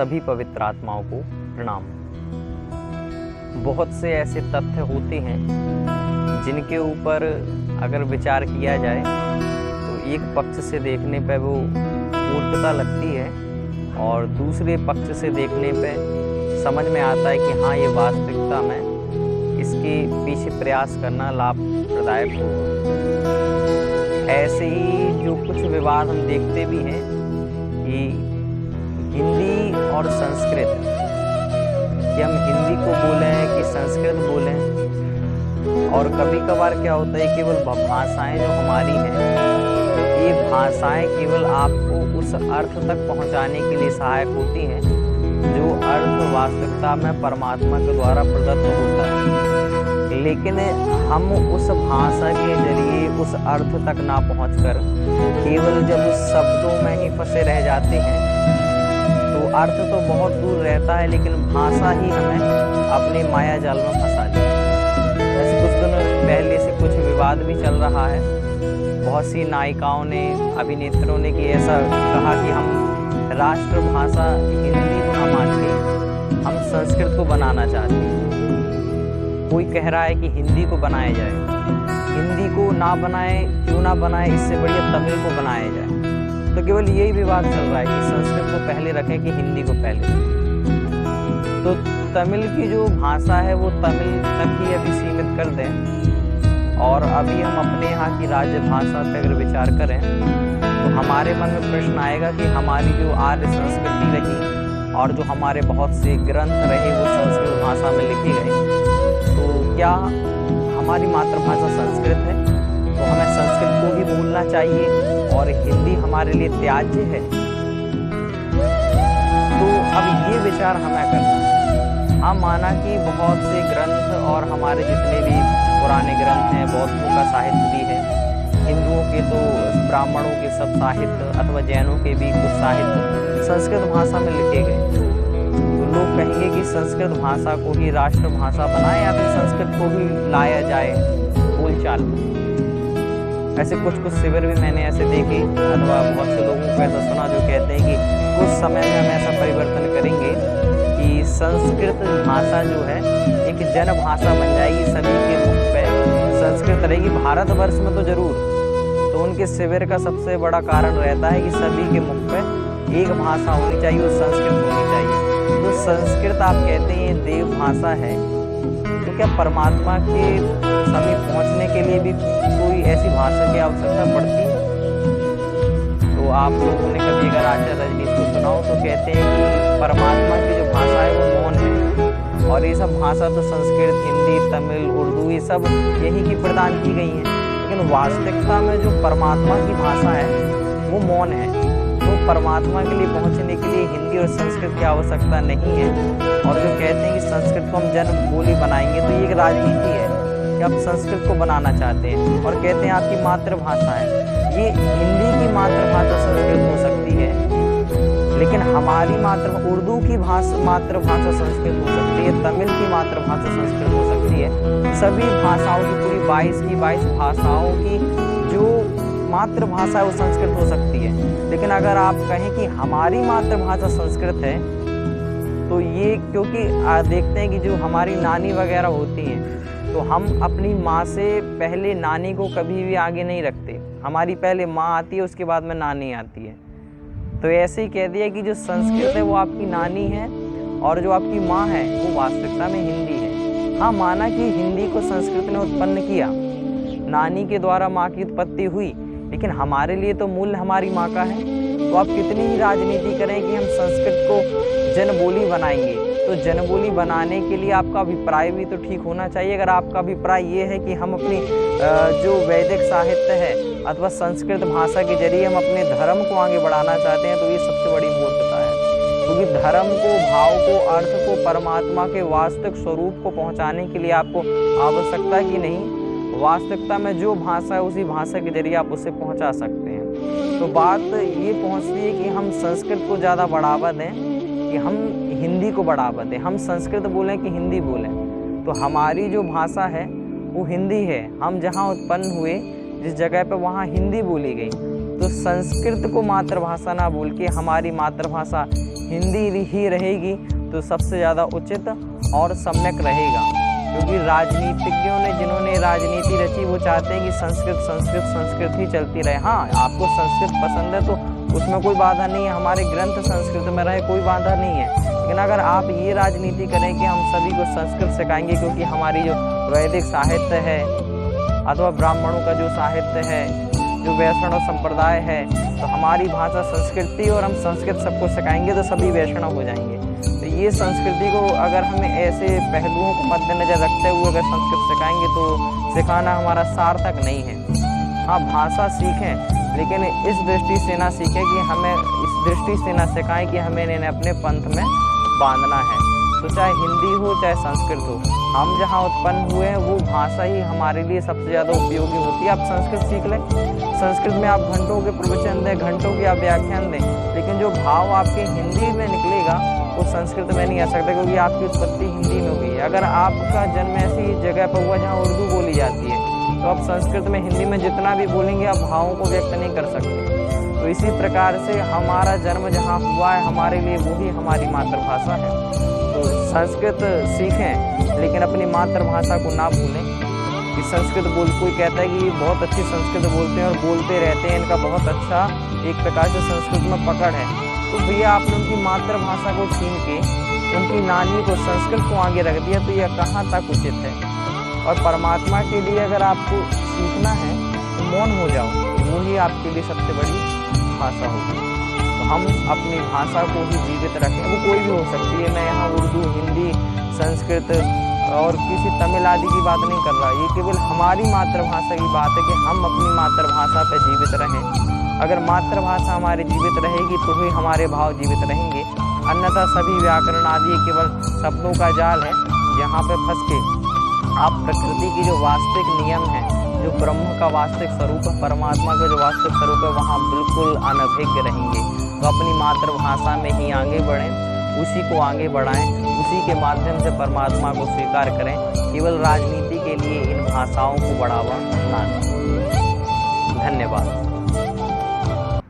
सभी पवित्र आत्माओं को प्रणाम। बहुत से ऐसे तथ्य होते हैं जिनके ऊपर अगर विचार किया जाए तो एक पक्ष से देखने पर वो मूर्खता लगती है और दूसरे पक्ष से देखने पर समझ में आता है कि हाँ, ये वास्तविकता में इसके पीछे प्रयास करना लाभप्रदायक होगा। ऐसे ही जो कुछ विवाद हम देखते भी हैं कि हिंदी और संस्कृत, कि हम हिंदी को बोलें कि संस्कृत बोलें, और कभी कभार क्या होता है केवल भाषाएं जो हमारी हैं, ये भाषाएं केवल आपको उस अर्थ तक पहुंचाने के लिए सहायक होती हैं जो अर्थ वास्तविकता में परमात्मा के द्वारा प्रदत्त होता है। लेकिन हम उस भाषा के जरिए उस अर्थ तक ना पहुंचकर केवल जब उस शब्दों में ही फंसे रह जाते हैं तो अर्थ तो बहुत दूर रहता है, लेकिन भाषा ही हमें अपने माया जाल में फंसा देती है। ऐसे कुछ दिनों पहले से कुछ विवाद भी चल रहा है। बहुत सी नायिकाओं ने, अभिनेत्रियों ने कि ऐसा कहा कि हम राष्ट्रभाषा हिंदी को ना मान के हम संस्कृत को बनाना चाहते हैं। कोई कह रहा है कि हिंदी को बनाया जाए, हिंदी को ना बनाए, क्यों ना बनाए, इससे बढ़िया तमिल को बनाया जाए। तो केवल यही विवाद चल रहा है कि संस्कृत को पहले रखें कि हिंदी को पहले रखें। तो तमिल की जो भाषा है वो तमिल तक ही अभी सीमित कर दें, और अभी हम अपने यहाँ की राज्य भाषा पर अगर विचार करें तो हमारे मन में प्रश्न आएगा कि हमारी जो आर्य संस्कृति रही और जो हमारे बहुत से ग्रंथ रहे वो संस्कृत भाषा में लिखे गए, तो क्या हमारी मातृभाषा संस्कृत है तो हमें संस्कृत को भी बोलना चाहिए और हिंदी हमारे लिए त्याज्य है? तो अब ये विचार हमें करना है। हाँ, माना कि बहुत से ग्रंथ और हमारे जितने भी पुराने ग्रंथ हैं, बौद्धों का साहित्य भी है, हिंदुओं के तो ब्राह्मणों के सब साहित्य अथवा जैनों के भी कुछ साहित्य संस्कृत भाषा में लिखे गए। लोग कहेंगे कि संस्कृत भाषा को ही राष्ट्रभाषा बनाए या फिर संस्कृत को ही लाया जाए बोलचाल में। ऐसे कुछ शिविर भी मैंने ऐसे देखे, अथवा बहुत से लोगों को ऐसा सुना जो कहते हैं कि कुछ समय में हम ऐसा परिवर्तन करेंगे कि संस्कृत भाषा जो है एक जन भाषा बन जाएगी, सभी के मुख पे संस्कृत रहेगी। भारतवर्ष में तो जरूर, तो उनके शिविर का सबसे बड़ा कारण रहता है कि सभी के मुख पे एक भाषा होनी चाहिए, वो संस्कृत होनी चाहिए। तो संस्कृत आप कहते हैं देव भाषा है, तो क्या परमात्मा के समीप पहुंचने के लिए भी कोई ऐसी भाषा की आवश्यकता पड़ती है? तो आप लोगों ने कभी अगर आचार्य रजनीश को सुना हो तो कहते हैं कि परमात्मा की जो भाषा है वो मौन है, और ये सब भाषा तो संस्कृत, हिंदी, तमिल, उर्दू, ये सब यही की प्रदान की गई हैं। लेकिन वास्तविकता में जो परमात्मा की भाषा है वो मौन है। तो परमात्मा के लिए पहुंचने के लिए हिंदी और संस्कृत की आवश्यकता नहीं है। और जो कहते हैं कि संस्कृत को हम जन बोली बनाएंगे, तो ये एक राजनीति है कि आप संस्कृत को बनाना चाहते हैं और कहते हैं आपकी मातृभाषा है। ये हिंदी की मातृभाषा संस्कृत हो सकती है, लेकिन हमारी उर्दू की मातृभाषा संस्कृत हो सकती है, तमिल की मातृभाषा संस्कृत हो सकती है। सभी भाषाओं की पूरी 22 भाषाओं की जो मातृभाषा है वो संस्कृत हो सकती है। लेकिन अगर आप कहें कि हमारी मातृभाषा संस्कृत है, तो ये क्योंकि देखते हैं कि जो हमारी नानी वगैरह होती हैं, तो हम अपनी माँ से पहले नानी को कभी भी आगे नहीं रखते। हमारी पहले माँ आती है, उसके बाद में नानी आती है। तो ऐसे ही कह दिया कि जो संस्कृत है वो आपकी नानी है और जो आपकी माँ है वो वास्तविकता में हिंदी है। हाँ, माना कि हिंदी को संस्कृत ने उत्पन्न किया, नानी के द्वारा माँ की उत्पत्ति हुई, लेकिन हमारे लिए तो मूल हमारी माँ का है। तो आप कितनी ही राजनीति करें कि हम संस्कृत को जनबोली बनाएंगे, तो जनबोली बनाने के लिए आपका अभिप्राय भी तो ठीक होना चाहिए। अगर आपका अभिप्राय ये है कि हम अपनी जो वैदिक साहित्य है अथवा संस्कृत भाषा के जरिए हम अपने धर्म को आगे बढ़ाना चाहते हैं, तो ये सबसे बड़ी मूर्खता है। क्योंकि धर्म को, भाव को, अर्थ को, परमात्मा के वास्तविक स्वरूप को पहुँचाने के लिए आपको आवश्यकता की नहीं, वास्तविकता में जो भाषा है उसी भाषा के जरिए आप उसे पहुंचा सकते हैं। तो बात ये पहुंचती है कि हम संस्कृत को ज़्यादा बढ़ावा दें कि हम हिंदी को बढ़ावा दें, हम संस्कृत बोलें कि हिंदी बोलें। तो हमारी जो भाषा है वो हिंदी है। हम जहाँ उत्पन्न हुए जिस जगह पर वहाँ हिंदी बोली गई, तो संस्कृत को मातृभाषा ना बोल के हमारी मातृभाषा हिंदी ही रहेगी तो सबसे ज़्यादा उचित और सम्यक रहेगा। क्योंकि राजनीतिज्ञों ने जिन्होंने राजनीति रची वो चाहते हैं कि संस्कृत ही चलती रहे। हाँ, आपको संस्कृत पसंद है तो उसमें कोई बाधा नहीं है, हमारे ग्रंथ संस्कृत में रहे कोई बाधा नहीं है। लेकिन अगर आप ये राजनीति करें कि हम सभी को संस्कृत सिखाएंगे क्योंकि हमारी जो वैदिक साहित्य है अथवा ब्राह्मणों का जो साहित्य है, जो वैष्णव संप्रदाय है, तो हमारी भाषा संस्कृति और हम संस्कृत सबको सिखाएंगे तो सभी वैष्णव हो जाएंगे। तो ये संस्कृति को अगर हमें ऐसे पहलुओं को मद्देनजर रखते हुए अगर संस्कृत सिखाएंगे तो सिखाना हमारा सार्थक नहीं है। हाँ, भाषा सीखें लेकिन इस दृष्टि से ना सीखें कि हमें इस दृष्टि से ना सिखाएं कि हमें इन्हें अपने पंथ में बांधना है। तो चाहे हिंदी हो चाहे संस्कृत हो, हम जहाँ उत्पन्न हुए हैं वो भाषा ही हमारे लिए सबसे ज़्यादा उपयोगी होती है। आप संस्कृत सीख लें, संस्कृत में आप घंटों के प्रवचन दें, घंटों के आप व्याख्यान दें, लेकिन जो भाव आपके हिंदी में निकलेगा वो संस्कृत में नहीं आ सकता, क्योंकि आपकी उत्पत्ति हिंदी में हुई है। अगर आपका जन्म ऐसी जगह पर हुआ जहाँ उर्दू बोली जाती है तो आप संस्कृत में हिंदी में जितना भी बोलेंगे आप भावों को व्यक्त नहीं कर सकते। तो इसी प्रकार से हमारा जन्म जहाँ हुआ है हमारे लिए वही हमारी मातृभाषा है। तो संस्कृत सीखें लेकिन अपनी मातृभाषा को ना भूलें। कि संस्कृत कोई कहता है कि बहुत अच्छी संस्कृत बोलते हैं और बोलते रहते हैं, इनका बहुत अच्छा एक प्रकार से संस्कृत में पकड़ है। तो भैया आपने उनकी मातृभाषा को छीन के उनकी नानी को संस्कृत को आगे रख दिया तो यह कहाँ तक उचित है। और परमात्मा के लिए अगर आपको सीखना है तो मौन हो जाओ, वही आपके लिए सबसे बड़ी भाषा होगी। तो हम अपनी भाषा को ही जीवित रखें, वो कोई भी हो सकती है। मैं यहाँ उर्दू, हिंदी, संस्कृत और किसी तमिल आदि की बात नहीं कर रहा, ये केवल हमारी मातृभाषा की बात है कि हम अपनी मातृभाषा पर जीवित रहें। अगर मातृभाषा हमारी जीवित रहेगी तो ही हमारे भाव जीवित रहेंगे, अन्यथा सभी व्याकरण आदि केवल शब्दों का जाल है जहाँ पे फंस के आप प्रकृति की जो वास्तविक नियम है, जो ब्रह्म का वास्तविक स्वरूप है, परमात्मा का जो वास्तविक स्वरूप है, वहाँ बिल्कुल अनभिज्ञ रहेंगे। तो अपनी मातृभाषा में ही आगे बढ़ें, उसी को आगे बढ़ाएं, उसी के माध्यम से परमात्मा को स्वीकार करें। केवल राजनीति के लिए इन भाषाओं को बढ़ावा ना दें। धन्यवाद।